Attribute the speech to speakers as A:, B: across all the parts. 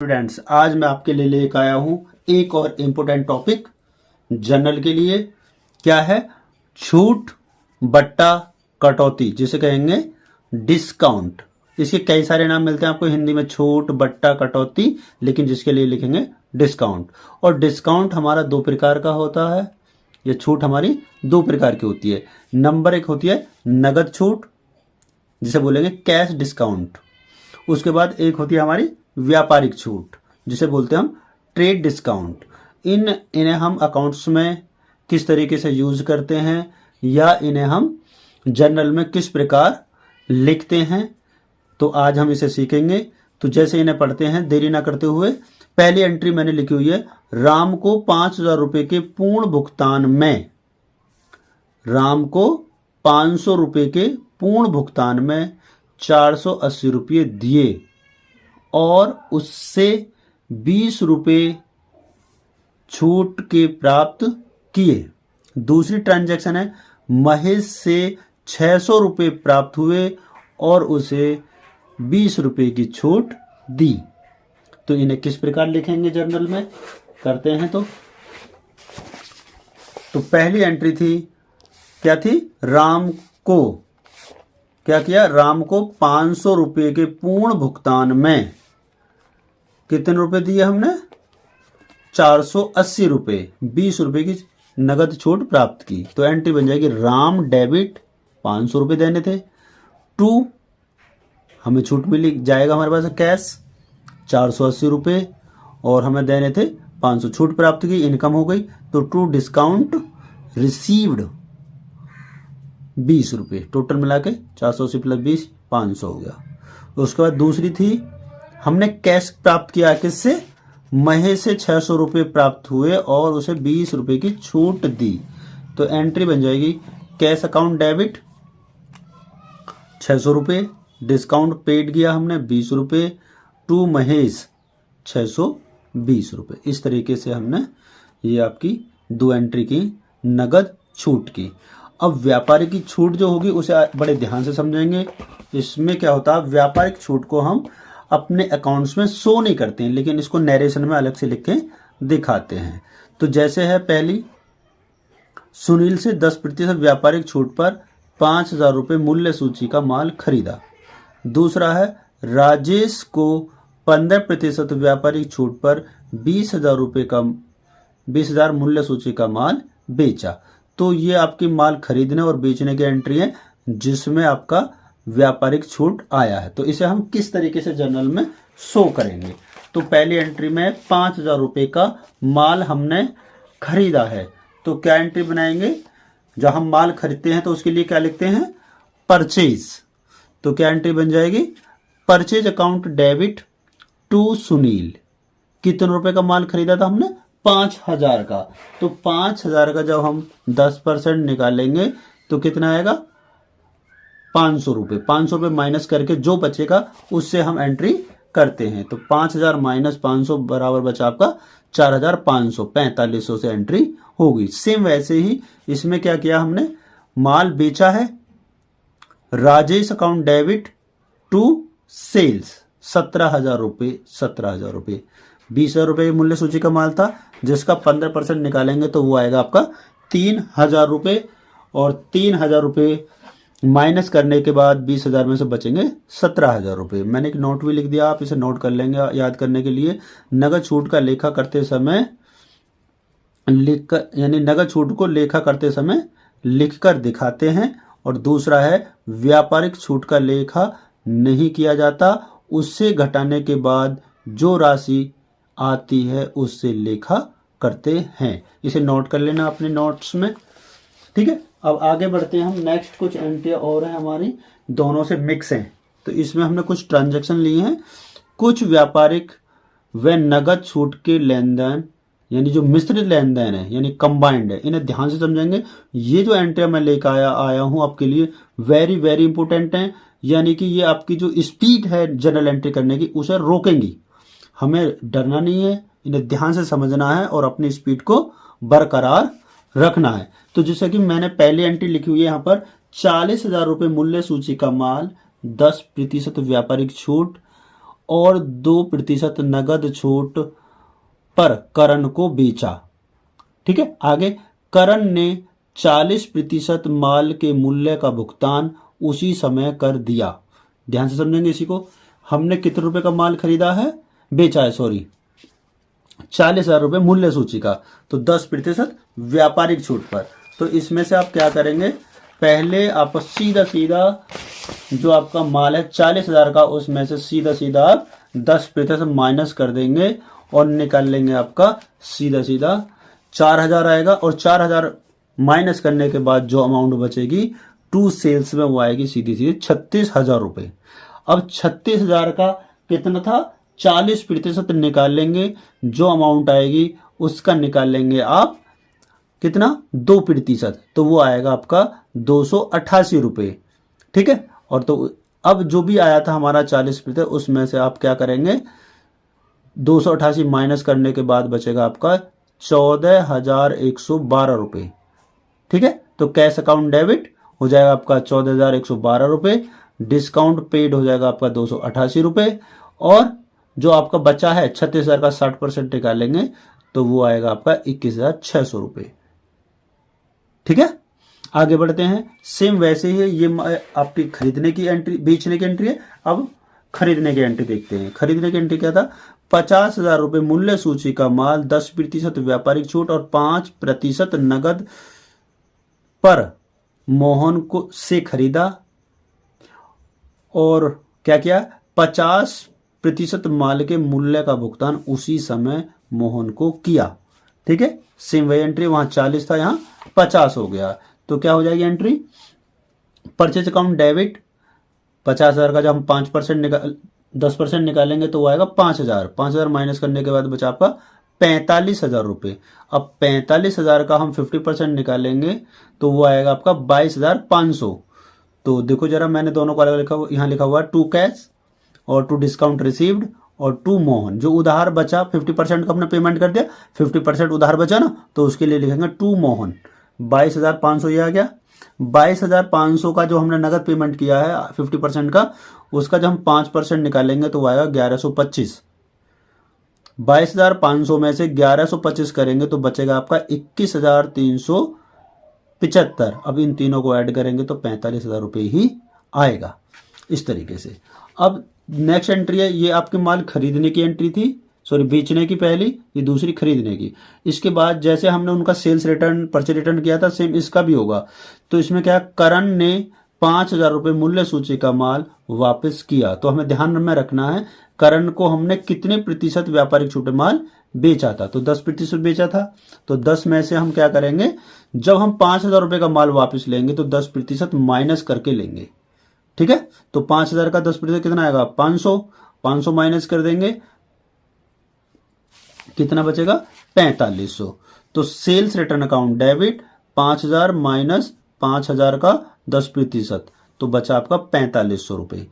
A: Students, आज मैं आपके लिए लेकर आया हूं एक और इम्पोर्टेंट टॉपिक जनरल के लिए। क्या है? छूट बट्टा कटौती, जिसे कहेंगे डिस्काउंट। इसके कई सारे नाम मिलते हैं आपको हिंदी में, छूट बट्टा कटौती, लेकिन जिसके लिए लिखेंगे डिस्काउंट। और डिस्काउंट हमारा दो प्रकार का होता है। ये छूट हमारी दो प्रकार की होती है। नंबर एक होती है नगद छूट, जिसे बोलेंगे कैश डिस्काउंट। उसके बाद एक होती है हमारी व्यापारिक छूट, जिसे बोलते हैं हम ट्रेड डिस्काउंट। इन्हें हम अकाउंट्स में किस तरीके से यूज करते हैं या इन्हें हम जर्नल में किस प्रकार लिखते हैं, तो आज हम इसे सीखेंगे। तो जैसे इन्हें पढ़ते हैं, देरी ना करते हुए। पहली एंट्री मैंने लिखी हुई है, राम को 5,000 रुपए के पूर्ण भुगतान में, राम को 500 रुपए के पूर्ण भुगतान में 480 रुपये दिए और उससे 20 रुपये छूट के प्राप्त किए। दूसरी ट्रांजैक्शन है, महेश से 600 रुपये प्राप्त हुए और उसे 20 रुपये की छूट दी। तो इन्हें किस प्रकार लिखेंगे जर्नल में, करते हैं। तो पहली एंट्री थी, क्या थी? राम को क्या किया? राम को 500 रुपये के पूर्ण भुगतान में कितने रुपए दिए हमने? 480 रुपये, 20 रुपये की नगद छूट प्राप्त की। तो एंट्री बन जाएगी, राम डेबिट 500 रुपये देने थे, टू हमें छूट मिली, जाएगा हमारे पास कैश 480 रुपये, और हमें देने थे 500, छूट प्राप्त की, इनकम हो गई। तो टू डिस्काउंट रिसीव्ड 20 रुपये, टोटल मिला के 480 प्लस 20 500 हो गया। उसके बाद दूसरी थी, हमने कैश प्राप्त किया किससे? महेश से 600 रुपये प्राप्त हुए और उसे 20 रुपये की छूट दी। तो एंट्री बन जाएगी, कैश अकाउंट डेबिट 600 रुपये, डिस्काउंट पेड किया हमने 20 रुपये, टू महेश 620 रुपये। इस तरीके से हमने ये आपकी दो एंट्री की नगद छूट की। अब व्यापारिक की छूट जो होगी उसे बड़े ध्यान से समझेंगे। इसमें क्या होता है, व्यापारिक छूट को हम अपने अकाउंट्स में शो नहीं करते हैं, लेकिन इसको नरेशन में अलग से लिख के दिखाते हैं। तो जैसे है, पहली, सुनील से 10% व्यापारिक छूट पर 5,000 रुपये मूल्य सूची का माल खरीदा। दूसरा है, राजेश को 15% व्यापारिक छूट पर 20,000 मूल्य सूची का माल बेचा। तो ये आपकी माल खरीदने और बेचने की एंट्री है, जिसमें आपका व्यापारिक छूट आया है। तो इसे हम किस तरीके से जर्नल में शो करेंगे? तो पहली एंट्री में 5,000 रुपये का माल हमने खरीदा है, तो क्या एंट्री बनाएंगे? जब हम माल खरीदते हैं तो उसके लिए क्या लिखते हैं? परचेज। तो क्या एंट्री बन जाएगी? Purchase account debit to Sunil. कितने रुपए का माल खरीदा था हमने? 5,000 का। तो 5,000 का जब हम 10% निकालेंगे तो कितना आएगा? 500 रुपये। 500 रुपये माइनस करके जो बचेगा उससे हम एंट्री करते हैं। तो 5,000 माइनस 500 बराबर बचा आपका 4,500, 4500 से एंट्री होगी। सेम वैसे ही इसमें क्या किया हमने? माल बेचा है, Rajesh account debit to sales 17,000 रुपये, 17,000 रुपये। 20,000 रुपये मूल्य सूची का माल था, जिसका 15% निकालेंगे तो वो आएगा आपका 3,000 रुपये, और 3,000 रुपये माइनस करने के बाद 20,000 में से बचेंगे 17,000 रुपये। मैंने एक नोट भी लिख दिया, आप इसे नोट कर लेंगे याद करने के लिए। नगद छूट का लेखा करते समय लिखकर, यानी नगद छूट को लेखा करते समय लिखकर दिखाते हैं। और दूसरा है, व्यापारिक छूट का लेखा नहीं किया जाता, उससे घटाने के बाद जो राशि आती है उससे लेखा करते हैं। इसे नोट कर लेना अपने नोट्स में, ठीक है। अब आगे बढ़ते हैं हम। नेक्स्ट कुछ एंट्री और है हमारी, दोनों से मिक्स हैं। तो इसमें हमने कुछ ट्रांजैक्शन लिए हैं। कुछ व्यापारिक व नगद छूट के लेन देन, यानी जो मिश्रित लेन देन है, यानी कंबाइंड है, इन्हें ध्यान से समझेंगे। ये जो एंट्री मैं लेकर आया हूं आपके लिए, वेरी वेरी इंपॉर्टेंट है। यानी कि ये आपकी जो स्पीड है जनरल एंट्री करने की, उसे रोकेंगी। हमें डरना नहीं है, इन्हें ध्यान से समझना है और अपनी स्पीड को बरकरार रखना है। तो जैसे कि मैंने पहली एंट्री लिखी हुई है यहाँ पर, 40,000 रुपये मूल्य सूची का माल, 10% व्यापारिक छूट और 2% नगद छूट पर करण को बेचा। ठीक है, आगे करण ने 40% माल के मूल्य का भुगतान उसी समय कर दिया। ध्यान से समझेंगे इसी को। हमने कितने रुपए का माल खरीदा है, बेचा है, सॉरी, 40,000 रुपये मूल्य सूची का, तो 10% व्यापारिक छूट पर। तो इसमें से आप क्या करेंगे, पहले आप सीधा सीधा जो आपका माल है 40,000 का, उसमें से सीधा सीधा आप 10% माइनस कर देंगे और निकाल लेंगे आपका सीधा सीधा 4,000 आएगा। और 4,000 माइनस करने के बाद जो अमाउंट बचेगी टू सेल्स में वो आएगी सीधी सीधी 36,000 रुपये। अब 36,000 का कितना था, 40% निकाल लेंगे, जो अमाउंट आएगी उसका निकाल लेंगे आप कितना, 2%, तो वो आएगा आपका 288 रुपये। ठीक है, और तो अब जो भी आया था हमारा 40%, उसमें से आप क्या करेंगे, 288 माइनस करने के बाद बचेगा आपका 14,112 रुपये। ठीक है, तो कैश अकाउंट डेबिट हो जाएगा आपका 14,112 रुपये, डिस्काउंट पेड हो जाएगा आपका 288 रुपये, और जो आपका बचा है 36,000 का 60% निकालेंगे तो वो आएगा आपका 21,600 रुपये। ठीक है, आगे बढ़ते हैं। सेम वैसे ही ये आपकी खरीदने की एंट्री, बेचने की एंट्री है। अब खरीदने की एंट्री देखते हैं। खरीदने की एंट्री क्या था, 50,000 रुपये मूल्य सूची का माल, 10% व्यापारिक छूट और 5% नगद पर मोहन को से खरीदा। और क्या किया, 50% माल के मूल्य का भुगतान उसी समय मोहन को किया। ठीक है, सेम वही एंट्री, वहां 40 था, यहां 50 हो गया। तो क्या हो जाएगी एंट्री, परचेज अकाउंट डेबिट 50,000 का जब हम 10% निकालेंगे तो वो आएगा 5,000। 5,000 माइनस करने के बाद बचा आपका 45,000 रुपये। अब 45,000 का हम 50% निकालेंगे तो वो आएगा आपका 22,500। तो देखो जरा, मैंने दोनों को अलग लिखा, यहाँ लिखा हुआ टू कैश और टू डिस्काउंट रिसीव्ड और टू मोहन। जो उधार बचा 50% का हमने पेमेंट कर दिया, 50% उधार बचा ना, तो उसके लिए लिखेंगे टू मोहन। 22,500 ये आ गया। 22,500 का जो हमने नगद पेमेंट किया है 50% का, उसका जब हम 5% निकालेंगे तो वो आएगा 1125। 22,500 में से 1125 करेंगे तो बचेगा आपका 21,375। अब इन तीनों को ऐड करेंगे तो 45,000 रुपये ही आएगा, इस तरीके से। अब नेक्स्ट एंट्री है, ये आपके माल खरीदने की एंट्री थी, सॉरी बेचने की पहली, ये दूसरी खरीदने की। इसके बाद जैसे हमने उनका सेल्स रिटर्न, परचेज रिटर्न किया था, सेम इसका भी होगा। तो इसमें क्या, करण ने 5,000 रुपये मूल्य सूची का माल वापस किया। तो हमें ध्यान में रखना है, करण को हमने कितने प्रतिशत व्यापारिक छूट माल बेचा था, तो 10% बेचा था। तो 10 में से हम क्या करेंगे, जब हम 5,000 रुपये का माल वापस लेंगे तो 10% माइनस करके लेंगे। ठीक है, तो 5,000 का 10% कितना आएगा, 500। 500 माइनस कर देंगे, कितना बचेगा, 4500। तो sales return account debit 5,000 minus 5,000 का 10%, तो बचा आपका 4500 रुपये।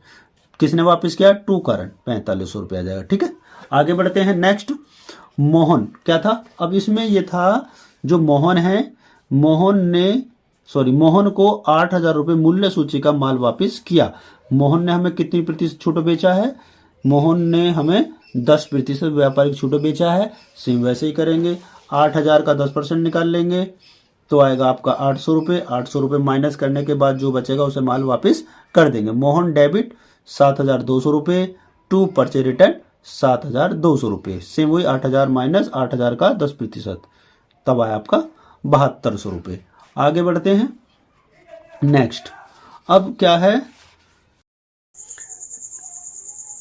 A: किसने वापस किया, टू करण, 4500 रुपये आ जाएगा। ठीक है, आगे बढ़ते हैं। नेक्स्ट मोहन क्या था, अब इसमें ये था जो मोहन है, मोहन को 8,000 रुपये मूल्य सूची का माल वापस किया। मोहन ने हमें कितनी प्रतिशत छूट बेचा है, मोहन ने हमें 10% व्यापारिक छूट बेचा है। सेम वैसे ही करेंगे, 8,000 का 10% निकाल लेंगे तो आएगा आपका 800 रुपये। 800 रुपये माइनस करने के बाद जो बचेगा उसे माल वापस कर देंगे। मोहन डेबिट 7,200 रुपये, टू परचेज रिटर्न 7,200 रुपये। सेम वही 8,000 माइनस 8,000 का 10%, तब आया आपका 7,200 रुपये। आगे बढ़ते हैं। नेक्स्ट अब क्या है,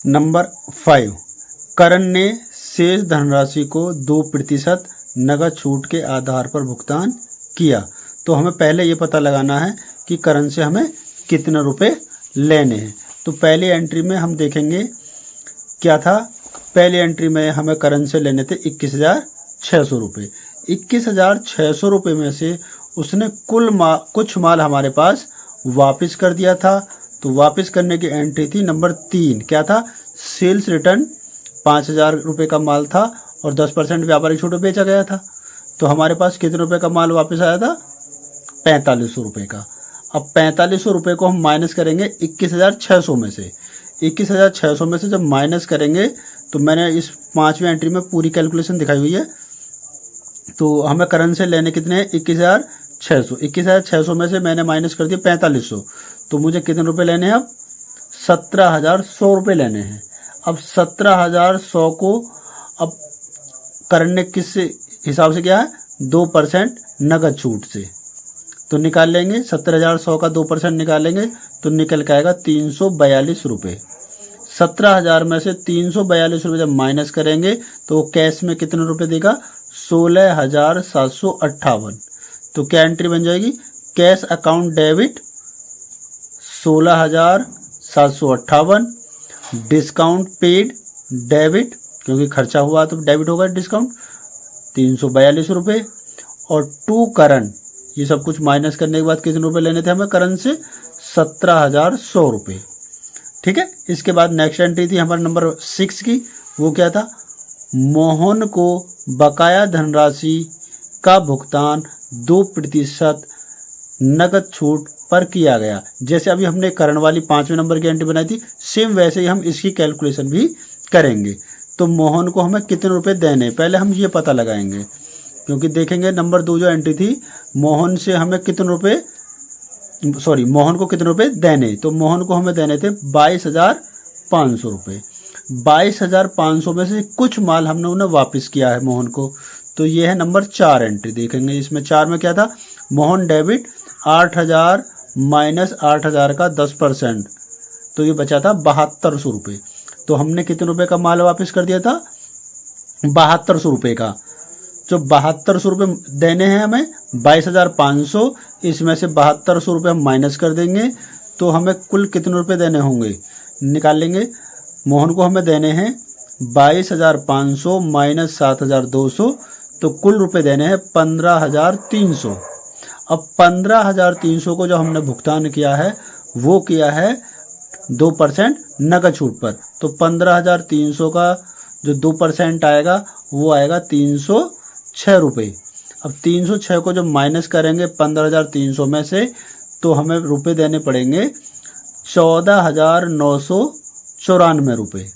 A: नंबर 5, करण ने शेष धनराशि को 2% नगद छूट के आधार पर भुगतान किया। तो हमें पहले ये पता लगाना है कि करण से हमें कितने रुपए लेने हैं। तो पहली एंट्री में हम देखेंगे क्या था, पहली एंट्री में हमें करण से लेने थे 21,600 रुपये। 21,600 रुपये में से उसने कुछ माल हमारे पास वापस कर दिया था। तो वापस करने की एंट्री थी नंबर 3, क्या था, सेल्स रिटर्न 5,000 रुपये का माल था और 10% व्यापारिक छूट बेचा गया था। तो हमारे पास कितने रुपए का माल वापस आया था, 4500 रुपये का। अब 4500 रुपये को हम माइनस करेंगे 21,600 में से। 21,600 में से जब माइनस करेंगे तो मैंने इस 5वीं एंट्री में पूरी कैलकुलेशन दिखाई हुई है। तो हमें करंट से लेने कितने हैं 21,600। 21,600 में से मैंने माइनस कर दिया 4500, तो मुझे कितने रुपए लेने हैं अब 17,100 रुपये लेने हैं। अब 17,100 को अब करंट ने किस हिसाब से किया है 2% नगद छूट से, तो निकाल लेंगे 17,100 का 2% निकालेंगे तो निकल के आएगा 342 रुपये। 17,000 में से 342 रुपये जब माइनस करेंगे तो वो कैश में कितने रुपए देगा 16,758। तो क्या एंट्री बन जाएगी cash account debit 16,758, discount paid debit क्योंकि खर्चा हुआ तो डेबिट होगा डिस्काउंट 342 रुपये, और टू करंट ये सब कुछ माइनस करने के बाद कितने रुपए लेने थे हमें करंट से 17,100 रुपये। ठीक है, इसके बाद नेक्स्ट एंट्री थी हमारे नंबर 6 की, वो क्या था मोहन को बकाया धनराशि का भुगतान 2% नगद छूट पर किया गया। जैसे अभी हमने करंट वाली 5वें नंबर की एंट्री बनाई थी सेम वैसे ही हम इसकी कैलकुलेशन भी करेंगे। तो मोहन को हमें कितने रुपए देने पहले हम ये पता लगाएंगे, क्योंकि देखेंगे नंबर 2 जो एंट्री थी मोहन से हमें कितने रुपए मोहन को कितने रुपए देने, तो मोहन को हमें देने थे 22,500 रुपये। 22,500 में से कुछ माल हमने उन्हें वापस किया है मोहन को, तो ये है नंबर 4 एंट्री। देखेंगे इसमें 4 में क्या था मोहन डेबिट 8,000 माइनस 8,000 का 10%, तो ये बचा था 7200 रुपये। तो हमने कितने रुपए का माल वापस कर दिया था 7200 रुपये का। जो 7200 रुपये देने हैं हमें 22,500, इसमें से 7200 रुपये हम माइनस कर देंगे तो हमें कुल कितने रुपए देने होंगे निकाल लेंगे। मोहन को हमें देने हैं 22,500 माइनस 7,200, तो कुल रुपए देने हैं 15,300। अब 15,300 को जो हमने भुगतान किया है वो किया है 2% नगद छूट पर, तो 15,300 का जो 2% आएगा वो आएगा 306 रुपये। अब 306 को जब माइनस करेंगे 15,300 में से तो हमें रुपए देने पड़ेंगे 14,994 रुपये।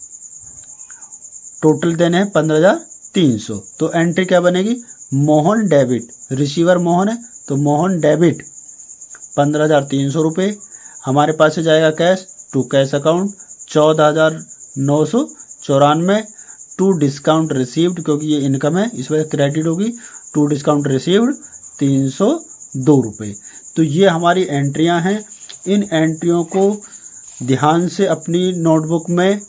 A: टोटल देने हैं 15,300। तो एंट्री क्या बनेगी मोहन डेबिट, रिसीवर मोहन है तो मोहन डेबिट 15,300 रुपये। हमारे पास से जाएगा cash to cash account 14,994, to discount received क्योंकि ये इनकम है इस वजह क्रेडिट होगी, टू डिस्काउंट रिसीव्ड 302 रुपये। तो ये हमारी एंट्रियां हैं। इन एंट्रियों को ध्यान से अपनी नोटबुक में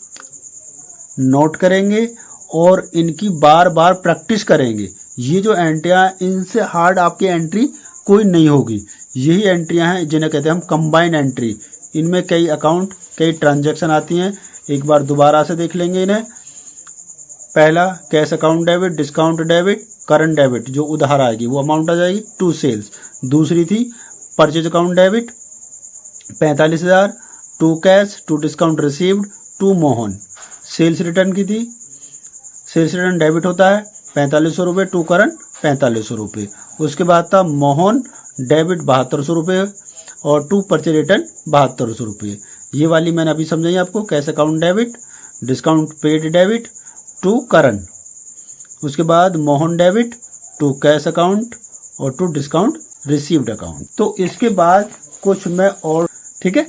A: नोट करेंगे और इनकी बार बार प्रैक्टिस करेंगे। ये जो एंट्रियां इनसे हार्ड आपकी एंट्री कोई नहीं होगी। यही एंट्रियां हैं जिन्हें कहते हैं हम कंबाइन एंट्री। इनमें कई अकाउंट कई ट्रांजैक्शन आती हैं, एक बार दोबारा से देख लेंगे इन्हें। पहला cash account debit, discount debit, current debit जो उधार आएगी वो अमाउंट आ जाएगी टू सेल्स। दूसरी थी purchase account debit 45,000, to cash, to discount received, to Mohan. Sales return की थी, सेल्स रिटर्न डेबिट होता है 4500 रुपये, टू करंट 4500 रुपये। उसके बाद था मोहन डेबिट 7200 रुपये और टू परचेज रिटर्न 7200 रुपये। ये वाली मैंने अभी समझाई आपको, cash account debit, discount paid debit, to current. उसके बाद Mohan debit, to cash account और टू डिस्काउंट रिसीव्ड अकाउंट। तो इसके बाद कुछ मैं और ठीक है